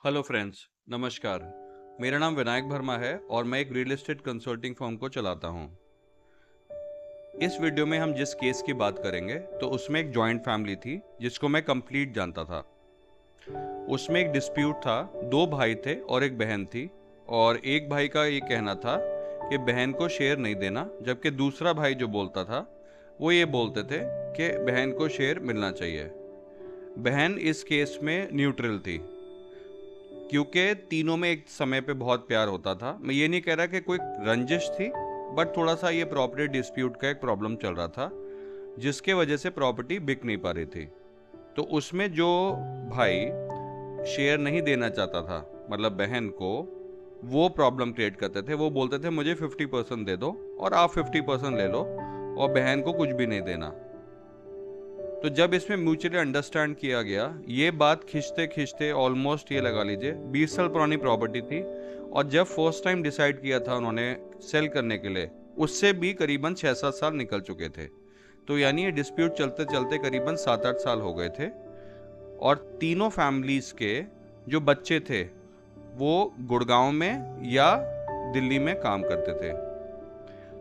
Hello friends, नमस्कार। मेरा नाम विनायक वर्मा है और मैं एक रियल एस्टेट कंसल्टिंग फर्म को चलाता हूं। इस वीडियो में हम जिस केस की बात करेंगे तो उसमें एक जॉइंट फैमिली थी जिसको मैं कंप्लीट जानता था। उसमें एक डिस्प्यूट था। दो भाई थे और एक बहन थी। और एक भाई का ये कहना था कि बहन को शेयर नहीं देना, जबकि दूसरा भाई जो बोलता था वो ये बोलते थे कि बहन को शेयर मिलना चाहिए। बहन इस केस में न्यूट्रल थी क्योंकि तीनों में एक समय पे बहुत प्यार होता था। मैं ये नहीं कह रहा कि कोई रंजिश थी, बट थोड़ा सा ये प्रॉपर्टी डिस्प्यूट का एक प्रॉब्लम चल रहा था जिसके वजह से प्रॉपर्टी बिक नहीं पा रही थी। तो उसमें जो भाई शेयर नहीं देना चाहता था, मतलब बहन को, वो प्रॉब्लम क्रिएट करते थे। वो बोलते थे मुझे 50% दे दो और आप 50% ले लो और बहन को कुछ भी नहीं देना। तो जब इसमें म्यूचुअली अंडरस्टैंड किया गया, ये बात खींचते खींचते ऑलमोस्ट ये लगा लीजिए 20 साल पुरानी प्रॉपर्टी थी। और जब फर्स्ट टाइम डिसाइड किया था उन्होंने सेल करने के लिए, उससे भी करीबन 6-7 साल निकल चुके थे। तो यानी ये डिस्प्यूट चलते चलते करीबन 7-8 साल हो गए थे। और तीनों फैमिलीज के जो बच्चे थे वो गुड़गांव में या दिल्ली में काम करते थे।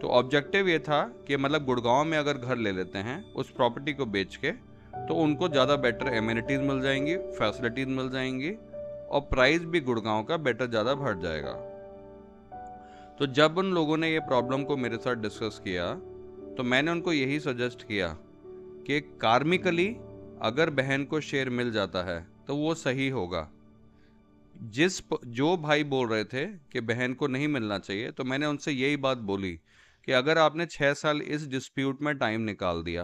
तो ऑब्जेक्टिव ये था कि मतलब गुड़गांव में अगर घर ले लेते हैं उस प्रॉपर्टी को बेच के, तो उनको ज़्यादा बेटर एमिनिटीज़ मिल जाएंगी, फैसिलिटीज़ मिल जाएंगी और प्राइस भी गुड़गांव का बेटर ज़्यादा बढ़ जाएगा। तो जब उन लोगों ने ये प्रॉब्लम को मेरे साथ डिस्कस किया तो मैंने उनको यही सजेस्ट किया कि कार्मिकली अगर बहन को शेयर मिल जाता है तो वो सही होगा। जो भाई बोल रहे थे कि बहन को नहीं मिलना चाहिए, तो मैंने उनसे यही बात बोली कि अगर आपने 6 साल इस डिस्प्यूट में टाइम निकाल दिया,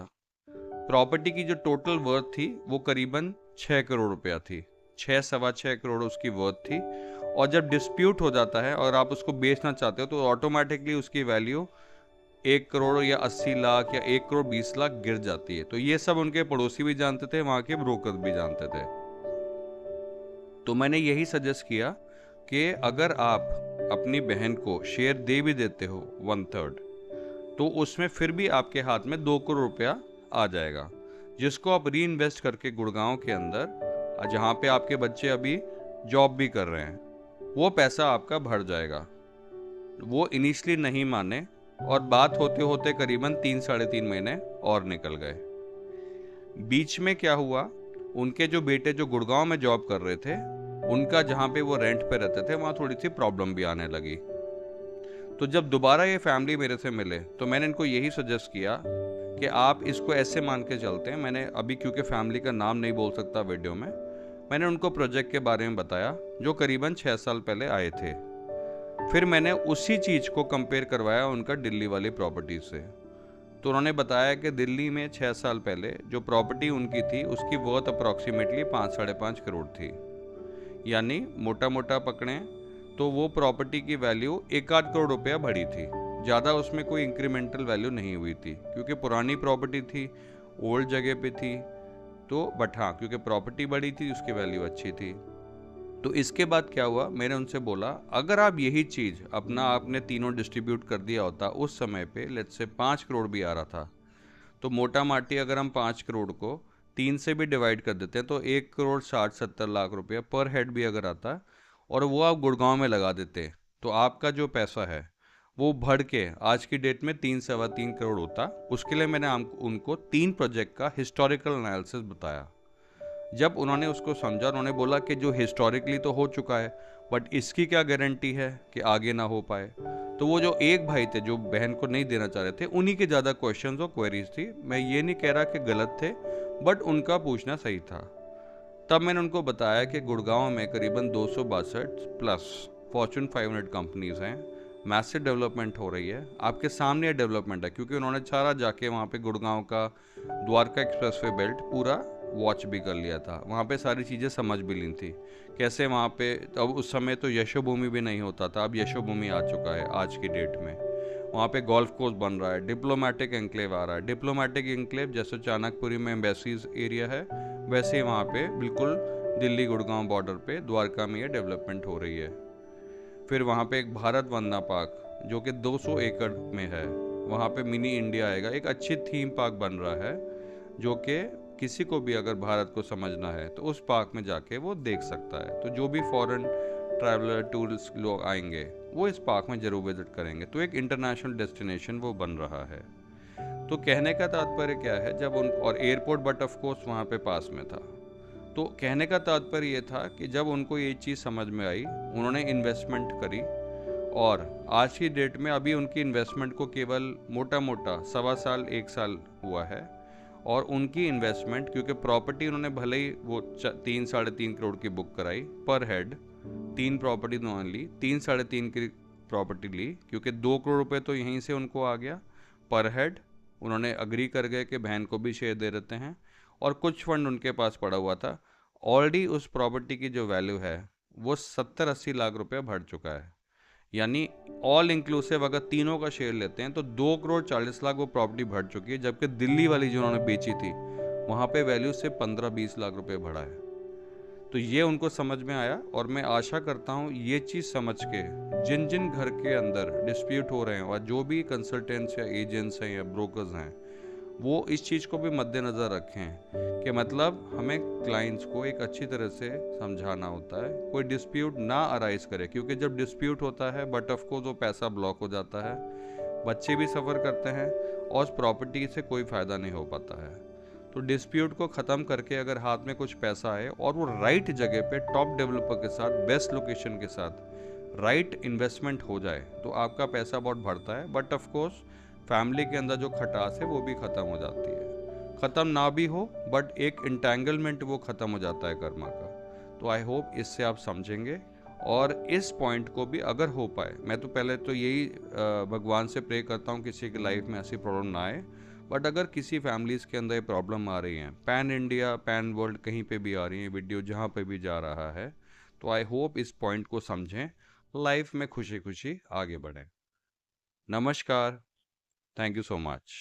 प्रॉपर्टी की जो टोटल वर्थ थी वो करीबन 6 करोड़ रुपया थी। 6-6.25 करोड़ उसकी वर्थ थी। और जब डिस्प्यूट हो जाता है और आप उसको बेचना चाहते हो तो ऑटोमेटिकली उसकी वैल्यू 1 करोड़ या 80 लाख या 1 करोड़ 20 लाख गिर जाती है। तो ये सब उनके पड़ोसी भी जानते थे, वहाँ के ब्रोकर भी जानते थे। तो मैंने यही सजेस्ट किया कि अगर आप अपनी बहन को शेयर दे भी देते हो 1/3, तो उसमें फिर भी आपके हाथ में 2 करोड़ रुपया आ जाएगा, जिसको आप री इन्वेस्ट करके गुड़गांव के अंदर, जहाँ पे आपके बच्चे अभी जॉब भी कर रहे हैं, वो पैसा आपका भर जाएगा। वो इनिशियली नहीं माने और बात होते होते करीबन 3-3.5 महीने और निकल गए। बीच में क्या हुआ, उनके जो बेटे जो गुड़गांव में जॉब कर रहे थे, उनका जहाँ पे वो रेंट पे रहते थे वहाँ थोड़ी सी प्रॉब्लम भी आने लगी। तो जब दोबारा ये फैमिली मेरे से मिले तो मैंने इनको यही सजेस्ट किया कि आप इसको ऐसे मान के चलते हैं। मैंने अभी, क्योंकि फैमिली का नाम नहीं बोल सकता वीडियो में, मैंने उनको प्रोजेक्ट के बारे में बताया जो करीबन 6 साल पहले आए थे। फिर मैंने उसी चीज़ को कंपेयर करवाया उनका दिल्ली वाली प्रॉपर्टी से। तो उन्होंने बताया कि दिल्ली में 6 साल पहले जो प्रॉपर्टी उनकी थी उसकी वर्थ अप्रॉक्सीमेटली 5-5.5 करोड़ थी। यानी मोटा मोटा पकड़ें तो वो प्रॉपर्टी की वैल्यू 1-8 करोड़ रुपया बढ़ी थी। ज़्यादा उसमें कोई इंक्रीमेंटल वैल्यू नहीं हुई थी क्योंकि पुरानी प्रॉपर्टी थी, ओल्ड जगह पे थी। तो बट हाँ, क्योंकि प्रॉपर्टी बड़ी थी उसकी वैल्यू अच्छी थी। तो इसके बाद क्या हुआ, मैंने उनसे बोला अगर आप यही चीज़ अपना आपने तीनों डिस्ट्रीब्यूट कर दिया होता उस समय पे, लेट्स से 5 करोड़ भी आ रहा था, तो मोटा माटी अगर हम 5 करोड़ को 3 से भी डिवाइड कर देते हैं तो 1 करोड़ 60-70 लाख रुपया पर हेड भी अगर आता और वो आप गुड़गांव में लगा देते, तो आपका जो पैसा है वो बढ़ के आज की डेट में 3-3.25 करोड़ होता। उसके लिए मैंने उनको 3 प्रोजेक्ट का हिस्टोरिकल एनालिसिस बताया। जब उन्होंने उसको समझा, उन्होंने बोला कि जो हिस्टोरिकली तो हो चुका है, बट इसकी क्या गारंटी है कि आगे ना हो पाए। तो वो जो एक भाई थे जो बहन को नहीं देना चाह रहे थे, उन्हीं के ज़्यादा क्वेश्चंस और क्वेरीज थी। मैं ये नहीं कह रहा कि गलत थे, बट उनका पूछना सही था। तब मैंने उनको बताया कि गुड़गांव में करीबन 262 प्लस फॉर्चून 500 कंपनीज हैं। मैसिव डेवलपमेंट हो रही है, आपके सामने डेवलपमेंट है, क्योंकि उन्होंने सारा जाके वहाँ पे गुड़गांव का द्वारका एक्सप्रेसवे बेल्ट पूरा वॉच भी कर लिया था। वहाँ पे सारी चीज़ें समझ भी ली थी कैसे वहाँ पे। अब उस समय तो यशोभूमि भी नहीं होता था, अब यशोभूमि आ चुका है आज की डेट में। वहाँ पे गोल्फ कोर्स बन रहा है, डिप्लोमेटिक एंक्लेव आ रहा है। डिप्लोमेटिक एंक्लेव जैसे चाणकपुरी में एम्बेसीज एरिया है, वैसे ही वहाँ पे बिल्कुल दिल्ली गुड़गांव बॉर्डर पे द्वारका में ये डेवलपमेंट हो रही है। फिर वहाँ पे एक भारत वंदना पार्क जो कि 200 एकड़ में है, वहाँ पे मिनी इंडिया आएगा। एक अच्छी थीम पार्क बन रहा है जो कि किसी को भी अगर भारत को समझना है तो उस पार्क में जाके वो देख सकता है। तो जो भी फॉरेन ट्रैवलर टूरिस्ट लोग आएंगे वो इस पार्क में जरूर विजिट करेंगे। तो एक इंटरनेशनल डेस्टिनेशन वो बन रहा है। तो कहने का तात्पर्य क्या है, जब उन और एयरपोर्ट बट ऑफ कोर्स वहाँ पे पास में था। तो कहने का तात्पर्य ये था कि जब उनको ये चीज़ समझ में आई, उन्होंने इन्वेस्टमेंट करी। और आज की डेट में अभी उनकी इन्वेस्टमेंट को केवल मोटा मोटा 1.25 साल 1 साल हुआ है। और उनकी इन्वेस्टमेंट, क्योंकि प्रॉपर्टी उन्होंने भले ही वो 3-3.5 करोड़ की बुक कराई पर हेड, 3 प्रॉपर्टी उन्होंने ली, 3-3.5 की प्रॉपर्टी ली, क्योंकि 2 करोड़ रुपए तो यहीं से उनको आ गया पर हेड। उन्होंने अग्री कर गए कि बहन को भी शेयर दे देते हैं। और कुछ फंड उनके पास पड़ा हुआ था। ऑलरेडी उस प्रॉपर्टी की जो वैल्यू है वो 70-80 लाख रुपए बढ़ चुका है। यानी ऑल इंक्लूसिव अगर तीनों का शेयर लेते हैं तो 2 करोड़ 40 लाख वो प्रॉपर्टी बढ़ चुकी है। जबकि दिल्ली वाली जो उन्होंने बेची थी वहाँ पे वैल्यू से 15-20 लाख रुपए बढ़ा है। तो ये उनको समझ में आया। और मैं आशा करता हूँ ये चीज़ समझ के जिन जिन घर के अंदर डिस्प्यूट हो रहे हैं और जो भी कंसल्टेंट्स या एजेंट्स हैं या ब्रोकर्स हैं, वो इस चीज़ को भी मद्देनज़र रखें कि मतलब हमें क्लाइंट्स को एक अच्छी तरह से समझाना होता है, कोई डिस्प्यूट ना अराइज करे। क्योंकि जब डिस्प्यूट होता है बट ऑफ कोर्स वो पैसा ब्लॉक हो जाता है, बच्चे भी सफ़र करते हैं और उस प्रॉपर्टी से कोई फ़ायदा नहीं हो पाता है। तो डिस्प्यूट को ख़त्म करके अगर हाथ में कुछ पैसा आए और वो राइट जगह पे टॉप डेवलपर के साथ बेस्ट लोकेशन के साथ राइट इन्वेस्टमेंट हो जाए तो आपका पैसा बहुत बढ़ता है। बट ऑफ कोर्स फैमिली के अंदर जो खटास है वो भी ख़त्म हो जाती है। ख़त्म ना भी हो बट एक इंटेंगलमेंट वो ख़त्म हो जाता है कर्मा का। तो आई होप इससे आप समझेंगे। और इस पॉइंट को भी अगर हो पाए, मैं तो पहले तो यही भगवान से प्रे करता हूँ किसी की लाइफ में ऐसी प्रॉब्लम ना आए। बट अगर किसी फैमिलीज़ के अंदर ये प्रॉब्लम आ रही है, पैन इंडिया पैन वर्ल्ड कहीं पे भी आ रही है वीडियो, जहाँ पे भी जा रहा है, तो आई होप इस पॉइंट को समझें, लाइफ में खुशी खुशी आगे बढ़ें। नमस्कार। Thank you so much.